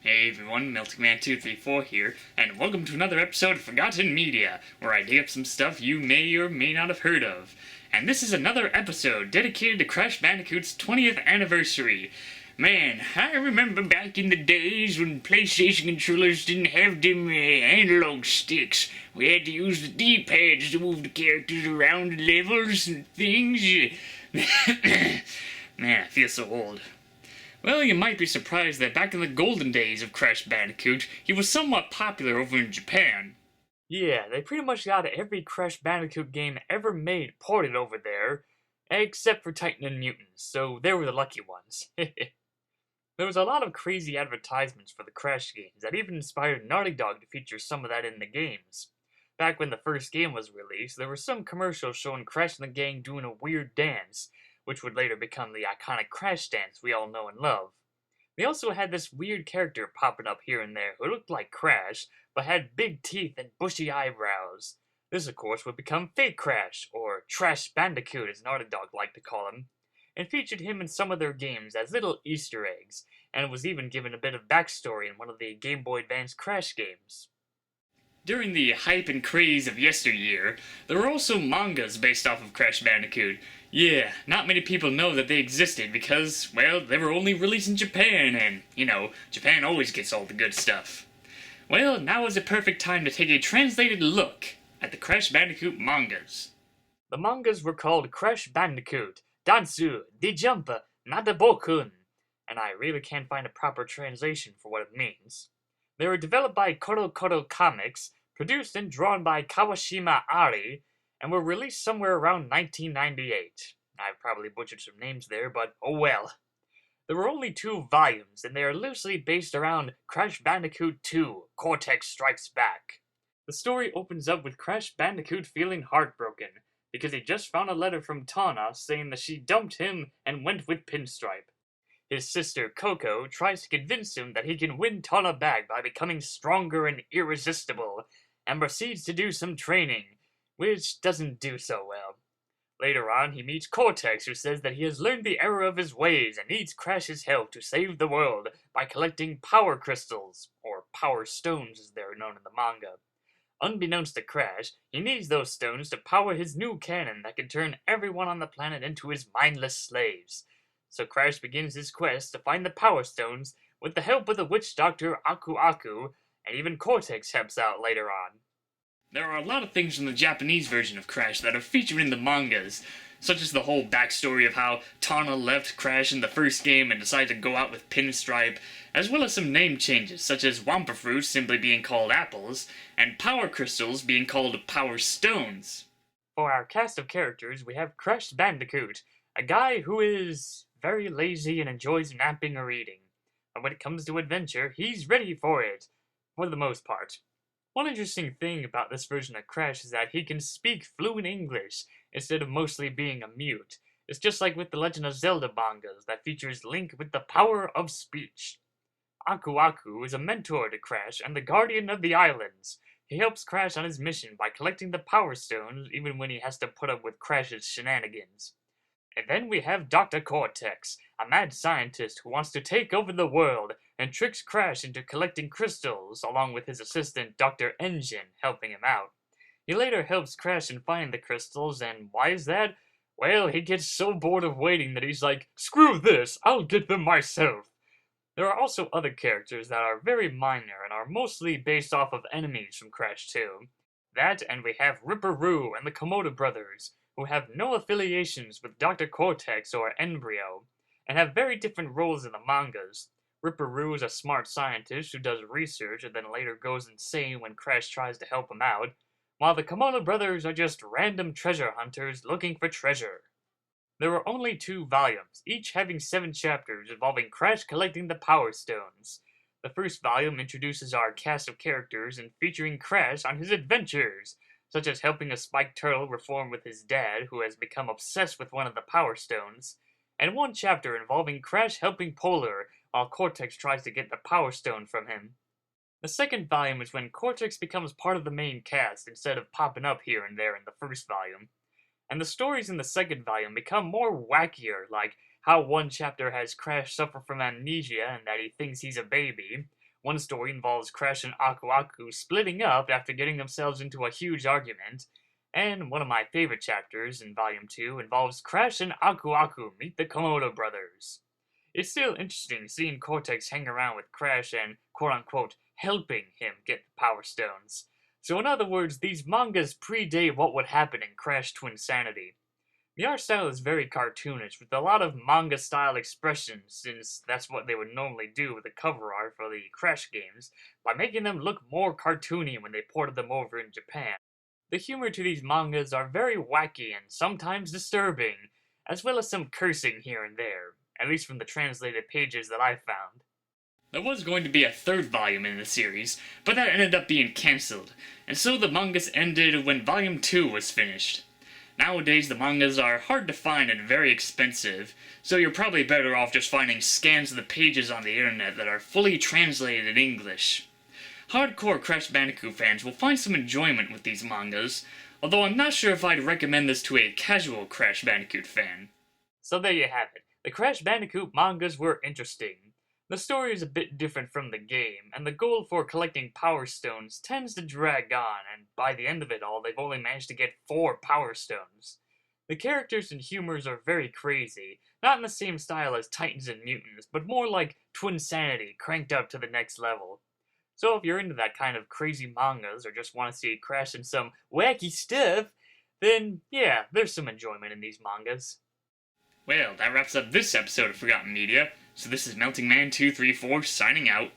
Hey everyone, MilkMan234 here, and welcome to another episode of Forgotten Media, where I dig up some stuff you may or may not have heard of. And this is another episode dedicated to Crash Bandicoot's 20th anniversary. Man, I remember back in the days when PlayStation controllers didn't have them analog sticks. We had to use the D-pads to move the characters around the levels and things. Man, I feel so old. Well, you might be surprised that back in the golden days of Crash Bandicoot, he was somewhat popular over in Japan. Yeah, they pretty much got every Crash Bandicoot game ever made ported over there, except for Titan and Mutants, so they were the lucky ones. There was a lot of crazy advertisements for the Crash games that even inspired Naughty Dog to feature some of that in the games. Back when the first game was released, there were some commercials showing Crash and the gang doing a weird dance, which would later become the iconic Crash dance we all know and love. They also had this weird character popping up here and there who looked like Crash, but had big teeth and bushy eyebrows. This, of course, would become Fake Crash, or Trash Bandicoot as Naughty Dog liked to call him, and featured him in some of their games as little Easter eggs, and was even given a bit of backstory in one of the Game Boy Advance Crash games. During the hype and craze of yesteryear, there were also mangas based off of Crash Bandicoot. Yeah, not many people know that they existed because, well, they were only released in Japan, and, Japan always gets all the good stuff. Well, now is a perfect time to take a translated look at the Crash Bandicoot mangas. The mangas were called Crash Bandicoot, Dansu, Di Jump, Nadabokun, and I really can't find a proper translation for what it means. They were developed by Koro Koro Comics, produced and drawn by Kawashima Ari, and were released somewhere around 1998. I've probably butchered some names there, but oh well. There were only 2 volumes, and they are loosely based around Crash Bandicoot 2, Cortex Strikes Back. The story opens up with Crash Bandicoot feeling heartbroken, because he just found a letter from Tawna saying that she dumped him and went with Pinstripe. His sister Coco tries to convince him that he can win Tawna back by becoming stronger and irresistible, and proceeds to do some training, which doesn't do so well. Later on, he meets Cortex, who says that he has learned the error of his ways and needs Crash's help to save the world by collecting power crystals, or power stones as they're known in the manga. Unbeknownst to Crash, he needs those stones to power his new cannon that can turn everyone on the planet into his mindless slaves. So Crash begins his quest to find the Power Stones with the help of the witch doctor Aku Aku, and even Cortex helps out later on. There are a lot of things from the Japanese version of Crash that are featured in the mangas, such as the whole backstory of how Tawna left Crash in the first game and decided to go out with Pinstripe, as well as some name changes, such as Wampa Fruits simply being called apples, and Power Crystals being called Power Stones. For our cast of characters, we have Crash Bandicoot, a guy who is very lazy and enjoys napping or eating. And when it comes to adventure, he's ready for it, for the most part. One interesting thing about this version of Crash is that he can speak fluent English, instead of mostly being a mute. It's just like with the Legend of Zelda mangas that features Link with the power of speech. Aku Aku is a mentor to Crash and the guardian of the islands. He helps Crash on his mission by collecting the Power Stones even when he has to put up with Crash's shenanigans. And then we have Dr. Cortex, a mad scientist who wants to take over the world and tricks Crash into collecting crystals, along with his assistant Dr. Engine helping him out. He later helps Crash in finding the crystals, and why is that? Well, he gets so bored of waiting that he's like, screw this, I'll get them myself. There are also other characters that are very minor and are mostly based off of enemies from Crash 2. That, and we have Ripper Roo and the Komodo brothers, who have no affiliations with Dr. Cortex or Embryo, and have very different roles in the mangas. Ripper Roo is a smart scientist who does research and then later goes insane when Crash tries to help him out, while the Komodo brothers are just random treasure hunters looking for treasure. There were only 2 volumes, each having 7 chapters involving Crash collecting the Power Stones. The first volume introduces our cast of characters and featuring Crash on his adventures, such as helping a spiked turtle reform with his dad, who has become obsessed with one of the Power Stones, and 1 chapter involving Crash helping Polar while Cortex tries to get the Power Stone from him. The second volume is when Cortex becomes part of the main cast instead of popping up here and there in the first volume. And the stories in the second volume become more wackier, like how 1 chapter has Crash suffer from amnesia and that he thinks he's a baby, One story involves Crash and Aku Aku splitting up after getting themselves into a huge argument, and one of my favorite chapters in Volume 2 involves Crash and Aku Aku meet the Komodo brothers. It's still interesting seeing Cortex hang around with Crash and quote-unquote helping him get the Power Stones. So in other words, these mangas predate what would happen in Crash Twinsanity. The art style is very cartoonish, with a lot of manga-style expressions, since that's what they would normally do with the cover art for the Crash games, by making them look more cartoony when they ported them over in Japan. The humor to these mangas are very wacky and sometimes disturbing, as well as some cursing here and there, at least from the translated pages that I found. There was going to be a third volume in the series, but that ended up being cancelled, and so the mangas ended when Volume 2 was finished. Nowadays, the mangas are hard to find and very expensive, so you're probably better off just finding scans of the pages on the internet that are fully translated in English. Hardcore Crash Bandicoot fans will find some enjoyment with these mangas, although I'm not sure if I'd recommend this to a casual Crash Bandicoot fan. So there you have it. The Crash Bandicoot mangas were interesting. The story is a bit different from the game, and the goal for collecting Power Stones tends to drag on, and by the end of it all, they've only managed to get 4 Power Stones. The characters and humors are very crazy, not in the same style as Titans and Mutants, but more like Twinsanity cranked up to the next level. So if you're into that kind of crazy mangas, or just want to see Crash in some wacky stuff, then yeah, there's some enjoyment in these mangas. Well, that wraps up this episode of Forgotten Media. So this is Melting Man 234 signing out.